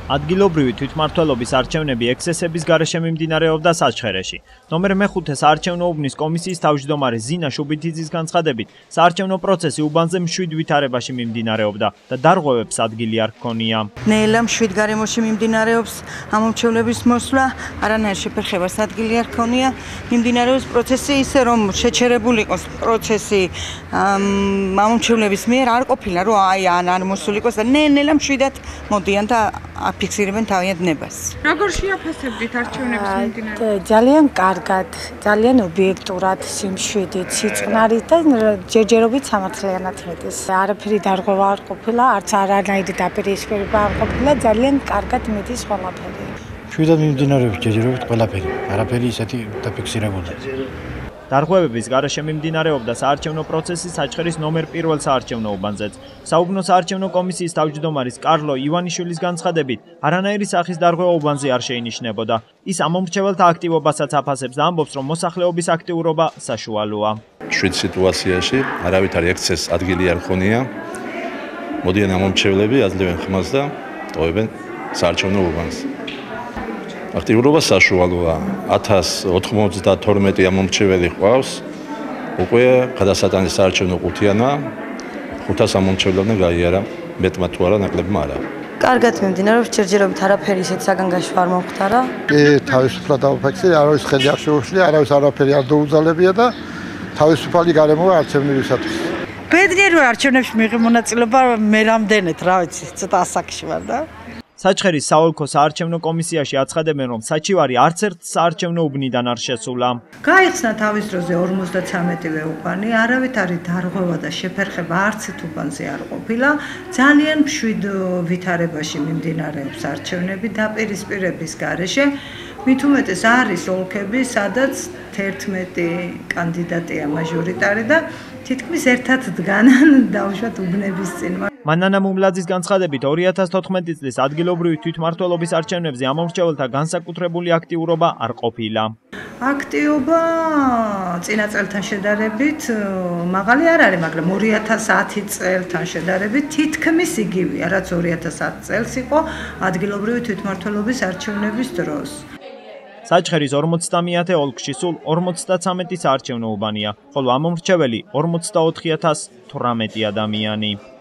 ადგილობრივი თვითმმართველობის არჩევნები ექსესების გარეშე მიმდინარეობდა საჩხერეში. ნომერ მე-5 საარჩევნო უბნის კომისიის თავმჯდომარე ზინა შუბითიძის განცხადებით, საარჩევნო პროცესი უბანზე მშვიდ ვითარებაში მიმდინარეობდა და დარღვევებს ადგილი არ ჰქონია. ნელა მშვიდ გარემოში მიმდინარეობს ამომრჩევლების მოსვლა, არანაირ შეფერხებას ადგილი არ ჰქონია. მიმდინარეობს პროცესი ისე, რომ შეჩერებული იყოს პროცესი ამომრჩევლების მიერ არ ყოფილა, რომ არ მოსული იყოს და ნელა მშვიდად მოდიან და აფიქსირებენ თავიანთ ნებას. როგორ შეაფასებდით არჩევნების მიმდინარეობას? ძალიან კარგად, ძალიან ობიექტურად, სიმშვიდით, სიწყნარით და ჯერჯერობით სამართლიანად მიდის. არაფერი დარღვევა არ ყოფილა, არც არანაირი დაპირისპირება არ ყოფილა, ძალიან კარგად მიდის ყველაფერი. მშვიდად მიმდინარეობს ჯერჯერობით ყველაფერი, არაფერი ისეთი დაფიქსირებული. დარღვევების გარეშე მიმდინარეობდა საარჩევნო პროცესი საჩხერის ნომერ 1 საარჩევნო უბანზეც. საუბნო საარჩევნო კომისიის თავმჯდომარის კარლო ივანიშვილის განცხადებით, არანაირი სახის დარღვევა უბანზე არ შეინიშნებოდა. ის ამომრჩეველთა აქტივობასაც აფასებს და ამბობს, რომ მოსახლეობის აქტიურობა საშუალოა. მშვიდ სიტუაციაში არავითარი ექსცესს ადგილი არ ჰქონია. მოდიან ამომრჩევლები, აძლევენ ხმას და ტოვებენ საარჩევნო უბანს. აქტიურობა საშუალოა. 1092 ამომრჩეველი ყავს. უკვე გადასატანის საარჩევნო ყუთიანა 500 ამომრჩევლიდან გაიარა, მეტმა თუ არა ნაკლებმა არა. კარგად მიმდინარეობს, ჯერჯერობით არაფერი ისეთ საგანგაშო არ მომხდარა. თავისუფლად დავაფიქსირე, არავის ხელი არ შეუშლია, არავის არაფერი არ დაუძალებია და თავისუფალი გარემოა არჩევნებისათვის. ბედნიერ ვარ არჩევნებში მიიღე მონაწილეობა, მე რამდენად, რა ვიცი, ცოტა ასაკში ვარ და საჩხერის საოლქო საარჩევნო კომისიაში აცხადებენ, რომ საჩივარი არც ერთ საარჩევნო უბნიდან არ შესულა. გაიხსნა თავის დროზე 53 უბანი, არავითარი დარღვევა და შეფერხება არც ერთ უბანზე არ ყოფილა. ძალიან მშვიდ ვითარებაში მიმდინარეობს არჩევნები დაპირისპირების გარეშე. მით უმეტეს არის ოლქები, სადაც 11 კანდიდატია მაჟორიტარი და თითქმის ერთად დგანან დავუშვათ უბნების წინ. მანანა მუმლაძის განცხადებით 2014 წლის ადგილობრივი თვითმმართველობის არჩევნებზე ამომრჩეველთა განსაკუთრებული აქტიურობა არ ყოფილა. აქტიობა წინა წელთან შედარებით მაღალი არ არის, მაგრამ 2010 წელთან შედარებით თითქმის იგივეა, რაც 2010 წელს იყო ადგილობრივი თვითმმართველობის არჩევნების დროს. საჩხერის 50-ე ოლქში სულ 53 საარჩევნო უბანია, ხოლო ამომრჩეველი 44018 ადამიანი.